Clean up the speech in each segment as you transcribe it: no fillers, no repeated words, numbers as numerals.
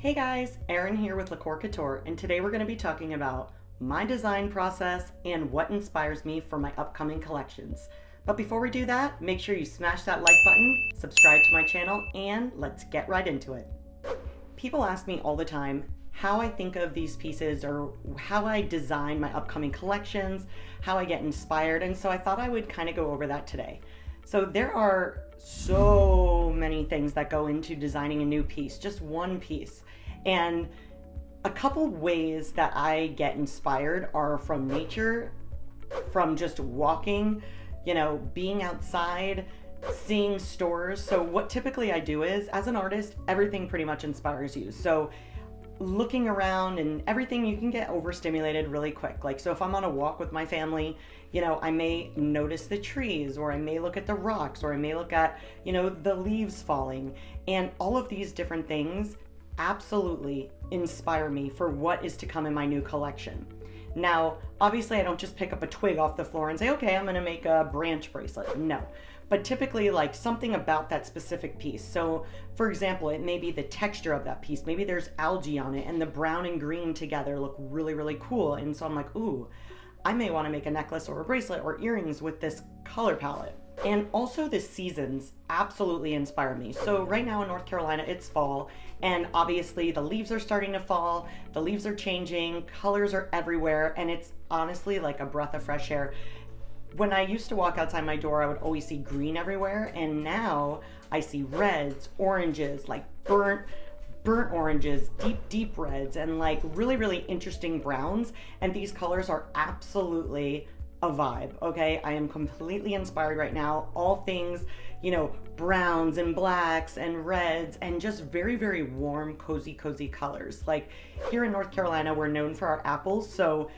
Hey guys, Erin here with LaCkore Couture, and today we're going to be talking about my design process and what inspires me for my upcoming collections. But before we do that, make sure you smash that like button, subscribe to my channel, and let's get right into it. People ask me all the time how I think of these pieces or how I design my upcoming collections, how I get inspired, and so I thought I would kind of go over that today. So there are so many things that go into designing a new piece, just one piece. And a couple ways that I get inspired are from nature, from just walking, being outside, seeing stores. So what typically I do is, as an artist, everything pretty much inspires you. So looking around and everything, you can get overstimulated really quick. So if I'm on a walk with my family, I may notice the trees, or I may look at the rocks, or I may look at, the leaves falling. And all of these different things absolutely inspire me for what is to come in my new collection. Now, obviously I don't just pick up a twig off the floor and say, okay, I'm gonna make a branch bracelet. No, but typically something about that specific piece. So for example, it may be the texture of that piece. Maybe there's algae on it and the brown and green together look really, really cool. And so I'm like, ooh, I may wanna make a necklace or a bracelet or earrings with this color palette. And also the seasons absolutely inspire me. So right now in North Carolina, it's fall, and obviously the leaves are starting to fall, the leaves are changing, colors are everywhere, and it's honestly like a breath of fresh air. When I used to walk outside my door, I would always see green everywhere, and now I see reds, oranges, like burnt oranges, deep reds, and like really, really interesting browns, and these colors are absolutely a vibe. Okay, I am completely inspired right now. All things, browns and blacks and reds, and just very, very warm, cozy colors. Like here in North Carolina, we're known for our apples, so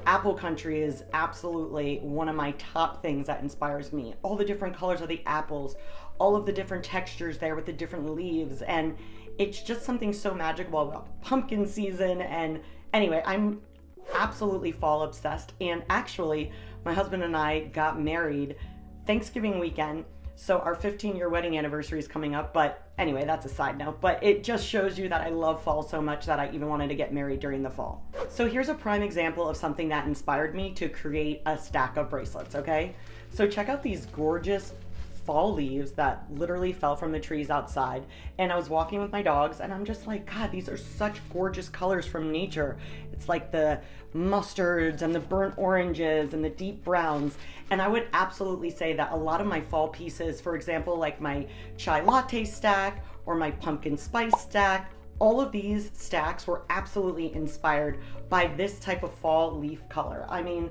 apple country is absolutely one of my top things that inspires me. All the different colors of the apples, all of the different textures there with the different leaves, and it's just something so magical about pumpkin season. And anyway, I'm absolutely fall obsessed, and actually my husband and I got married Thanksgiving weekend, so our 15-year wedding anniversary is coming up. But anyway, that's a side note, but it just shows you that I love fall so much that I even wanted to get married during the fall. So here's a prime example of something that inspired me to create a stack of bracelets. Okay, so check out these gorgeous fall leaves that literally fell from the trees outside, and I was walking with my dogs, and I'm just like, God, these are such gorgeous colors from nature. It's like the mustards and the burnt oranges and the deep browns. And I would absolutely say that a lot of my fall pieces, for example, like my chai latte stack or my pumpkin spice stack, all of these stacks were absolutely inspired by this type of fall leaf color. I mean,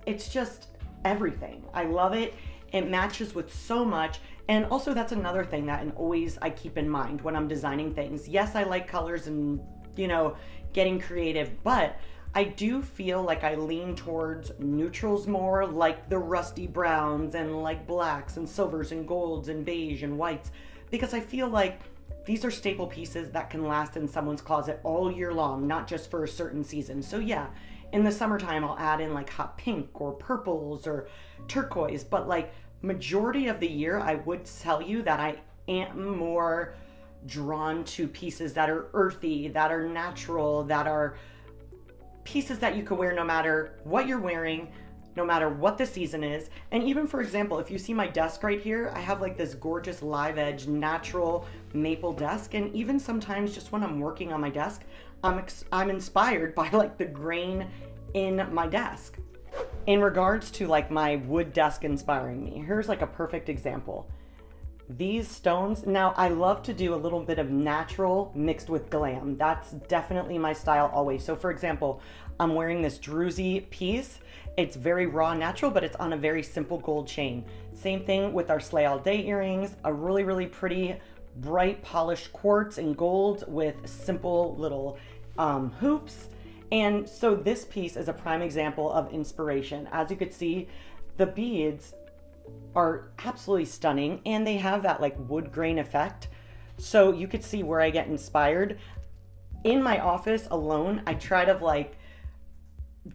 it's just everything. I love it. It matches with so much. And also that's another thing that always I keep in mind when I'm designing things. Yes, I like colors and, getting creative, but I do feel like I lean towards neutrals more, like the rusty browns and like blacks and silvers and golds and beige and whites, because I feel like these are staple pieces that can last in someone's closet all year long, not just for a certain season. So yeah, in the summertime, I'll add in like hot pink or purples or turquoise, but like majority of the year, I would tell you that I am more drawn to pieces that are earthy, that are natural, that are pieces that you could wear no matter what you're wearing, no matter what the season is. And even, for example, if you see my desk right here, I have like this gorgeous live edge natural maple desk, and even sometimes just when I'm working on my desk, I'm inspired by like the grain in my desk. In regards to like my wood desk inspiring me, here's like a perfect example. These stones, now I love to do a little bit of natural mixed with glam. That's definitely my style always. So for example, I'm wearing this druzy piece. It's very raw natural, but it's on a very simple gold chain. Same thing with our Slay All Day earrings, a really, really pretty bright polished quartz and gold with simple little hoops. And so this piece is a prime example of inspiration. As you could see, the beads are absolutely stunning, and they have that like wood grain effect. So you could see where I get inspired. In my office alone, I try to like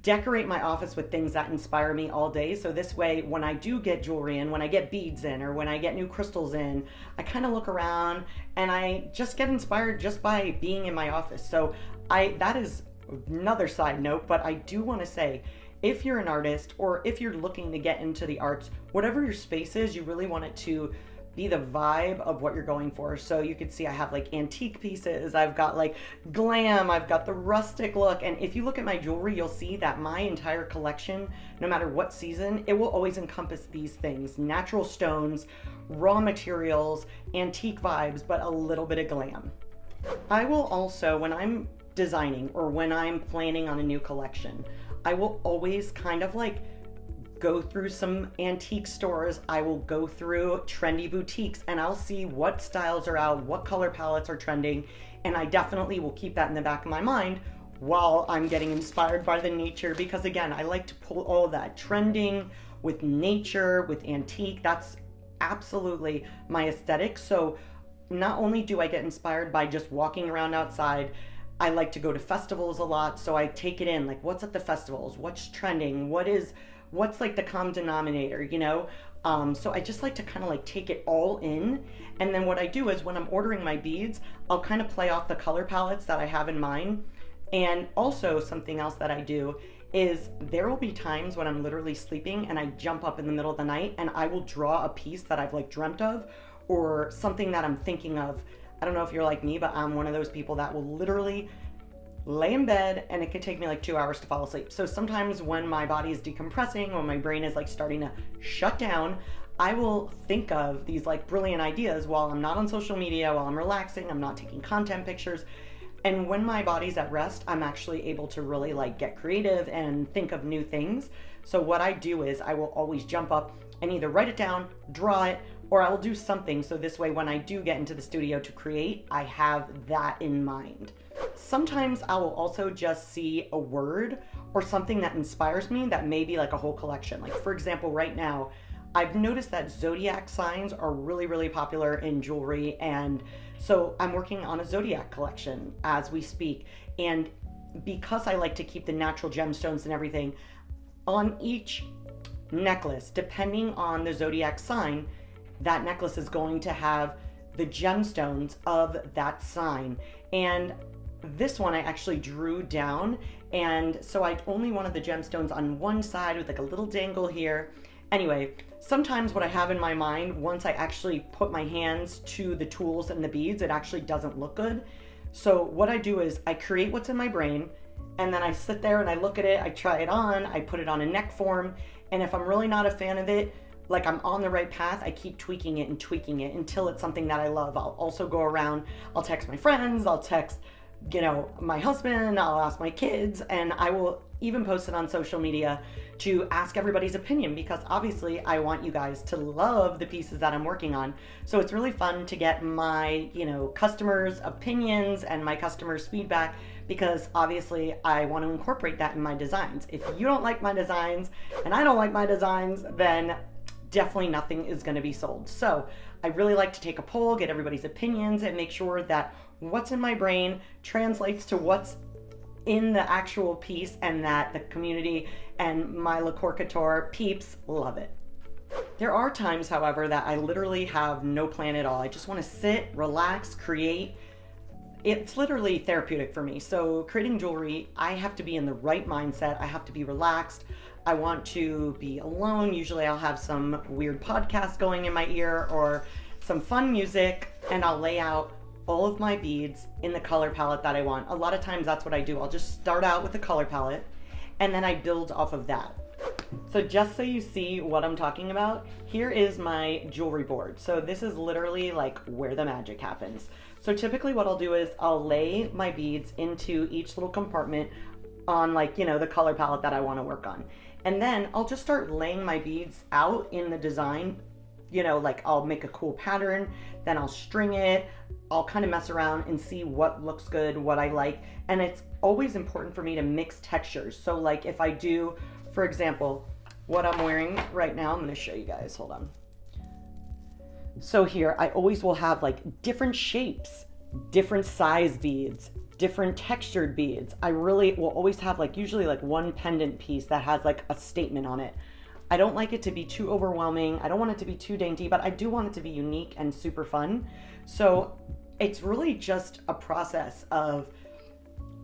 decorate my office with things that inspire me all day. So this way, when I do get jewelry in, when I get beads in, or when I get new crystals in, I kind of look around and I just get inspired just by being in my office. So that is another side note, but I do want to say, if you're an artist or if you're looking to get into the arts, whatever your space is, you really want it to be the vibe of what you're going for. So you can see I have like antique pieces, I've got like glam, I've got the rustic look. And if you look at my jewelry, you'll see that my entire collection, no matter what season, it will always encompass these things: natural stones, raw materials, antique vibes, but a little bit of glam. I will also, when I'm designing or when I'm planning on a new collection, I will always kind of like go through some antique stores. I will go through trendy boutiques and I'll see what styles are out, what color palettes are trending, and I definitely will keep that in the back of my mind while I'm getting inspired by the nature, because again, I like to pull all that trending with nature, with antique. That's absolutely my aesthetic. So not only do I get inspired by just walking around outside, I like to go to festivals a lot, so I take it in, like what's at the festivals, what's trending, what's like the common denominator, you know? So I just like to kind of like take it all in. And then what I do is when I'm ordering my beads, I'll kind of play off the color palettes that I have in mind. And also something else that I do is there will be times when I'm literally sleeping and I jump up in the middle of the night and I will draw a piece that I've like dreamt of or something that I'm thinking of. I don't know if you're like me, but I'm one of those people that will literally lay in bed and it could take me like 2 hours to fall asleep. So sometimes when my body is decompressing, when my brain is like starting to shut down, I will think of these like brilliant ideas while I'm not on social media, while I'm relaxing, I'm not taking content pictures. And when my body's at rest, I'm actually able to really like get creative and think of new things. So what I do is I will always jump up and either write it down, draw it, or I will do something. So this way, when I do get into the studio to create, I have that in mind. Sometimes I will also just see a word or something that inspires me that may be like a whole collection. Like for example, right now, I've noticed that Zodiac Signs are really, really popular in jewelry. And so I'm working on a Zodiac collection as we speak. And because I like to keep the natural gemstones and everything, on each necklace, depending on the Zodiac sign, that necklace is going to have the gemstones of that sign. And this one I actually drew down, and so I only wanted the gemstones on one side with like a little dangle here. Anyway, sometimes what I have in my mind, once I actually put my hands to the tools and the beads, it actually doesn't look good. So what I do is I create what's in my brain, and then I sit there and I look at it, I try it on, I put it on a neck form, and if I'm really not a fan of it, like I'm on the right path, I keep tweaking it and tweaking it until it's something that I love. I'll also go around, I'll text my friends, I'll text, my husband, I'll ask my kids, and I will even post it on social media to ask everybody's opinion, because obviously I want you guys to love the pieces that I'm working on. So it's really fun to get my, customers' opinions and my customers' feedback, because obviously I want to incorporate that in my designs. If you don't like my designs and I don't like my designs, then definitely nothing is going to be sold. So I really like to take a poll, get everybody's opinions, and make sure that what's in my brain translates to what's in the actual piece, and that the community and my LaCkore Couture peeps love it. There are times, however, that I literally have no plan at all. I just want to sit, relax, create. It's literally therapeutic for me. So creating jewelry, I have to be in the right mindset. I have to be relaxed. I want to be alone. Usually I'll have some weird podcast going in my ear or some fun music, and I'll lay out all of my beads in the color palette that I want. A lot of times that's what I do. I'll just start out with the color palette and then I build off of that. So just so you see what I'm talking about, here is my jewelry board. So this is literally like where the magic happens. So typically what I'll do is I'll lay my beads into each little compartment on the color palette that I want to work on. And then I'll just start laying my beads out in the design. I'll make a cool pattern, then I'll string it, I'll kind of mess around and see what looks good, what I like. And it's always important for me to mix textures. So like if I do, for example, what I'm wearing right now, I'm going to show you guys, hold on. So here, I always will have like different shapes, different size beads, different textured beads. I really will always have like usually like one pendant piece that has like a statement on it. I don't like it to be too overwhelming. I don't want it to be too dainty, but I do want it to be unique and super fun. So it's really just a process of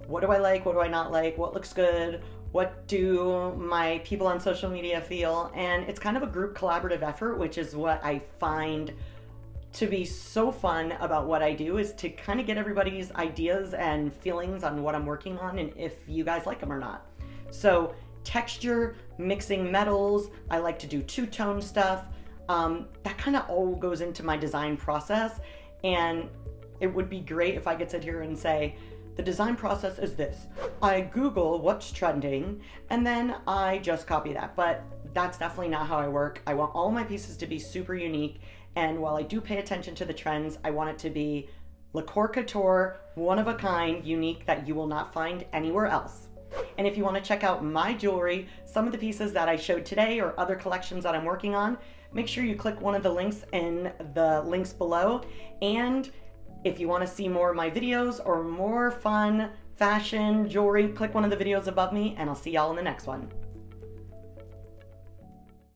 what do I like, what do I not like, what looks good, what do my people on social media feel, and it's kind of a group collaborative effort, which is what I find to be so fun about what I do, is to kind of get everybody's ideas and feelings on what I'm working on and if you guys like them or not. So texture, mixing metals, I like to do two-tone stuff. That kind of all goes into my design process, and it would be great if I could sit here and say, the design process is this. I Google what's trending and then I just copy that, but that's definitely not how I work. I want all my pieces to be super unique, and while I do pay attention to the trends, I want it to be LaCkore Couture, one of a kind, unique, that you will not find anywhere else. And if you want to check out my jewelry, some of the pieces that I showed today or other collections that I'm working on, make sure you click one of the links in the links below. And if you want to see more of my videos or more fun fashion jewelry, click one of the videos above me, and I'll see y'all in the next one.